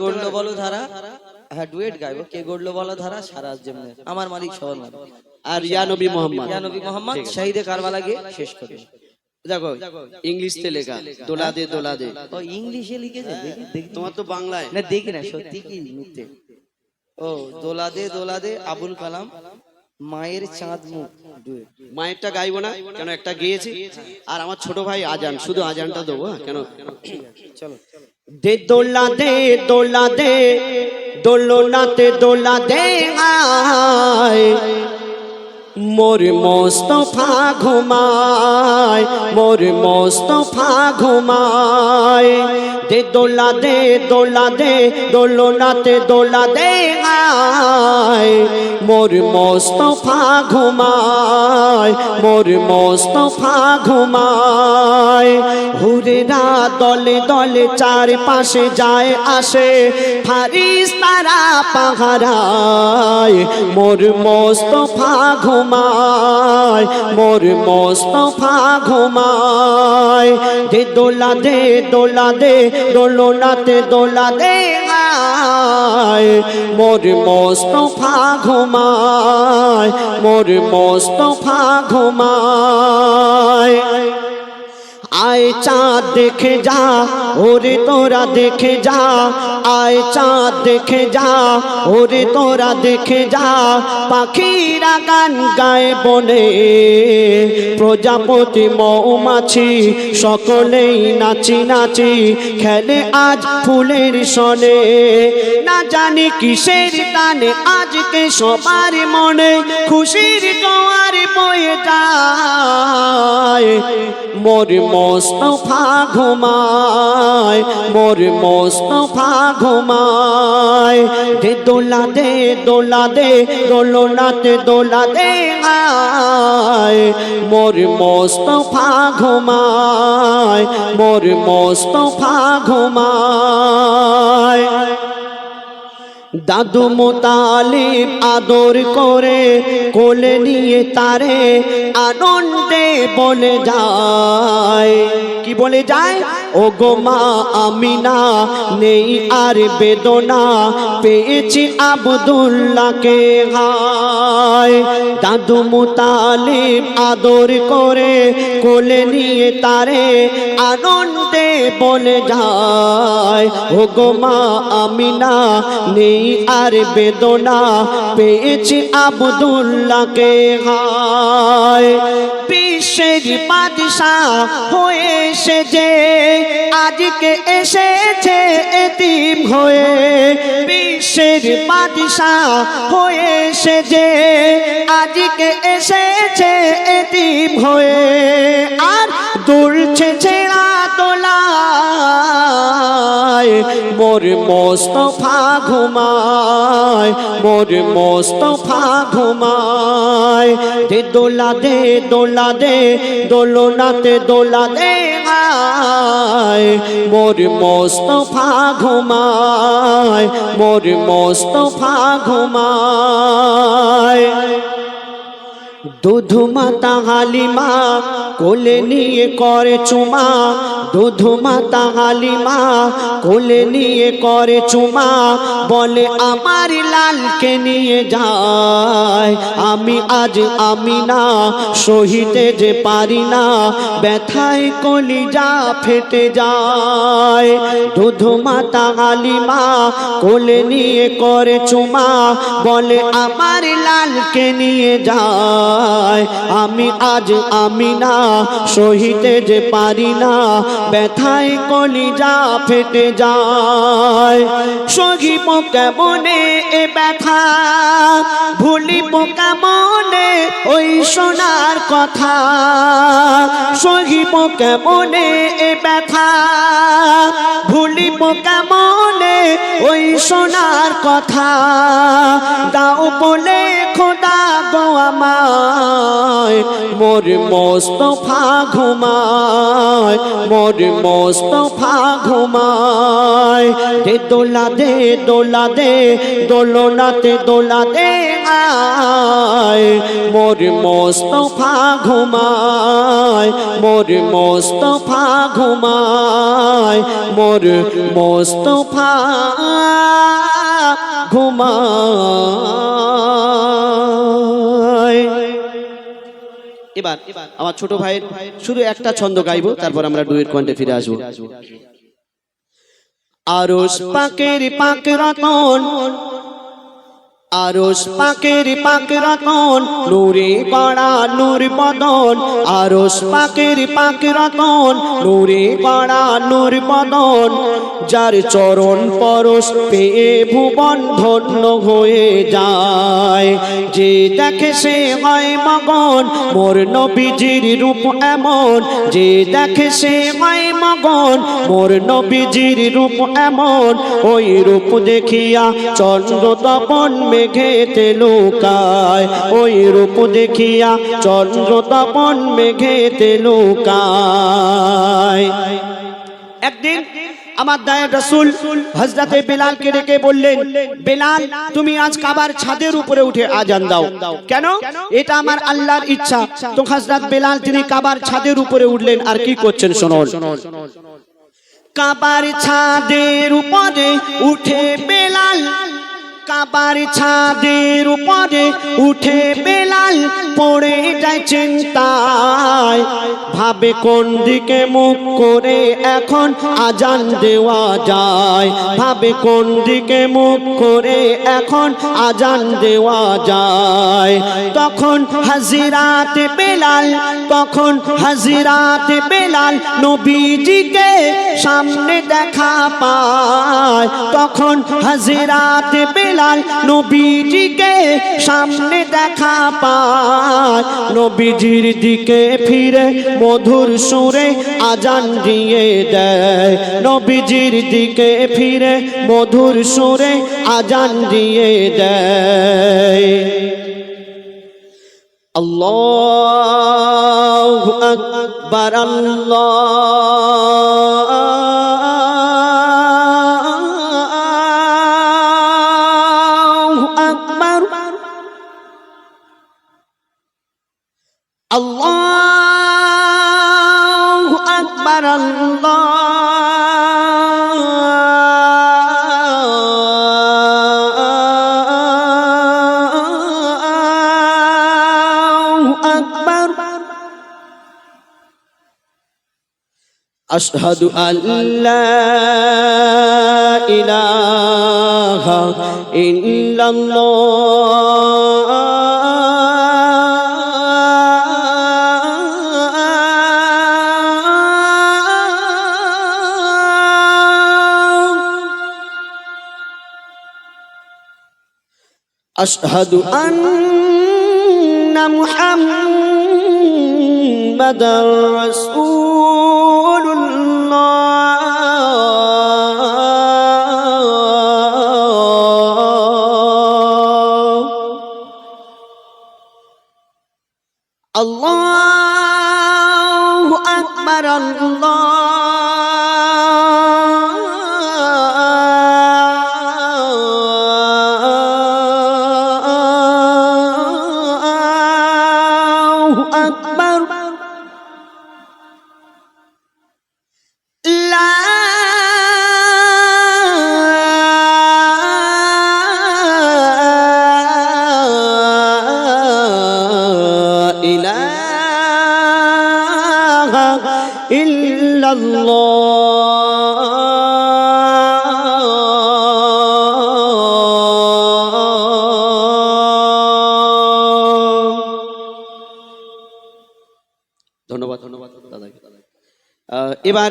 গড়লো বলো ধারা, হ্যাঁ ডুয়েট গাইবো, কে গড়লো বলো ধারা, সারা যেমনে আমার মালিক সবার মালিক, আর ইয়া নবী মোহাম্মদ, ইয়া নবী মোহাম্মদ, শাহিদে কারবালা গিয়ে শেষ করে। দেখো ইংলিশতে লেখা, দোলা দে দোলা দে। ও ইংলিশে লিখেছে, দেখি দেখি, তোমার তো বাংলায় না দেখি না, সত্যি কি মিথ্যে? ও দোলা দে আবুল কালাম, মায়ের চাঁদ মুখ ডুয়েট। মায়েরটা গাইবো না কেন, একটা গেয়েছি। আর আমার ছোট ভাই আজান, শুধু আজানটা দেবো, কেন? চলো দে দোলা দে দোলা দে, দোলনাতে দোলা দে আয়, মোর মোস্তফা ঘুমায়, মোর মোস্তফা ঘুমায়। দে দোলা দে দোলা দে, দোলনাতে দোলা দে আয়, মোর মোস্তফা ঘুমায়, মোর মোস্তফা ঘুমায়। হুরেরা দলে দলে চারপাশে যায় আসে, ফারিস্তারা পাহারায়, মোর মোস্তফা ঘুমায়, মোর মোস্তফা ঘুমায়। দে দোলা দে দোলা দে, দোলনাতে দোলা দে আয়, মোর মোস্তফা ঘুমায়, মোর মোস্তফা ঘুমায়। আয় চাঁদ দেখে যা, ওরে তোরা দেখে যা, আয় চাঁদ দেখে যা, ওরে তোরা দেখে যা। পাখিরা গান গায় বনে, প্রজাপতি মৌমাছি সকলেই নাচি নাচি খেলে আজ ফুলের সনে। না জানি কিসের টানে আজকে সবার মনে খুশির জোয়ার বয়ে যায়, মোর মোস্তফা ঘুমায়, মোর মোস্তফা ঘুমায়। দে দোলা দে দোলা দে, দোলনাতে দোলা দে আয়, মোর মোস্তফা ঘুমায়, মোর মোস্তফা ঘুমায়। দাদু মোতালিব আদর করে কোলে নিয়ে তারে আনন্দে বলে যায়, কি বলে যায়? ও গো মা আমিনা নেই আর বেদনা, পেয়েছি আব্দুল্লাহকে হায়। দাদু মোতালিব আদর করে কোলে নিয়ে তারে আনন্দে বলে যায়, ও গো মা আমিনা নেই আর বেদনা, পেয়েছি আব্দুল্লাহকে হায়। বিশ্বের বাদশাহ হয়ে সে যে আজকে এসেছে এতিম হয়ে, বিশ্বের বাদশাহ হয়ে সে যে আজকে এসেছে এতিম হয়ে। আর দুলছে ছেঁড়া দোলায়, মোর মোস্তফা ঘুমায়, মোর মোস্তফা ঘুমায়। দে দোলা দে দোলা দে, দোলনাতে দোলা দে আয়, মোর মোস্তফা ঘুমায়, মোর মোস্তফা ঘুমায়। দুধু মাতা হালিমা কোলে নিয়ে করে চুমা, দুধু মাতা হালিমা কোলে নিয়ে করে চুমা, বলে আমার লালকে নিয়ে যায়। আমি আজ আমি না সহিতে যে পারি না, ব্যথায় কলিজা ফেটে যায়। দুধু মাতা হালিমা কোলে নিয়ে করে চুমা, বলে আমার লালকে নিয়ে যায়। আমি আজ আমি না সহিতে যে পারি না, ব্যথায় কলিজা ফেটে যায়। সহিব কেমনে এ ব্যথা, ভুলিব কেমনে ওই সোনার কথা। সহিব কেমনে এ ব্যথা, ভুলিব কেমনে ওই সোনার কথা। দাও বলে খোদা গো আমার ঘুমায় মোর মোস্তফা ঘুমায় মোর মোস্তফা ঘুমায় দে দোলা দে দোলনাতে দোলা দে আয় মোর মোস্তফা ঘুমায় মোর মোস্তফা ঘুমায় মোর মোস্তফা ঘুমায়। এবার আমার ছোট ভাইয়ের শুধু একটা ছন্দ গাইবো, তারপর আমরা ডুয়েট কণ্ঠে ফিরে আসবো। আরশ পাকের পাক রতন আরশ পাকের পাক রতন নূরে গড়া নূর বদন আরশ পাকের পাক রতন নূরে গড়া নূর বদন যার চরণ পরশ পেয়ে ভুবন ধন্য হয়ে যায় যে দেখে সে হয় মগন মোর নবীজির রূপ এমন যে দেখে সে হয় মগন মোর নবীজির রূপ এমন ওই রূপ দেখিয়া চন্দ্র তপন মেঘেতে লুকায় ওই রূপ দেখিয়া চন্দ্র তপন মেঘেতে লুকায়। একদিন আমার দায়ের রাসূল হযরতে বেলালকে ডেকে বললেন, বেলাল তুমি আজ কাবার ছাদের উপরে উঠে আজান দাও। কেন? এটা আমার আল্লাহর ইচ্ছা। তো হযরত বেলাল তিনি কাবার ছাদের উপরে উঠলেন আর কি করছেন শুনুন। কাবার ছাদের উপরে উঠে বেলাল কাবার ছাদের উপরে উঠে বেলাল পড়ে যায় চিন্তায় ভাবে কোন দিকে মুখ করে এখন আজান দেওয়া যায় ভাবে কোন দিকে মুখ করে এখন আজান দেওয়া যায়। তখন হাজিরাতে বেলাল নবীজিকে সামনে দেখা পায় তখন হাজিরাতে বেলাল নবীজিকে সামনে দেখা পায় নবীজির দিকে ফিরে মধুর সুরে আজান দিয়ে দেয় নবীজির দিকে ফিরে মধুর সুরে আজান দিয়ে দেয়। আল্লাহু আকবার আল্লাহু আকবার আল্লাহু আকবার আশহাদু আল্লা ইলাহা ইল্লাল্লাহ আশহাদু আন্না মুহাম্মাদার রাসূলুল্লাহ। আল্লাহু আকবার আল্লাহু আকবার লা ইলাহা ইল্লাল্লাহ। ধন্যবাদ দাদাকে। এবার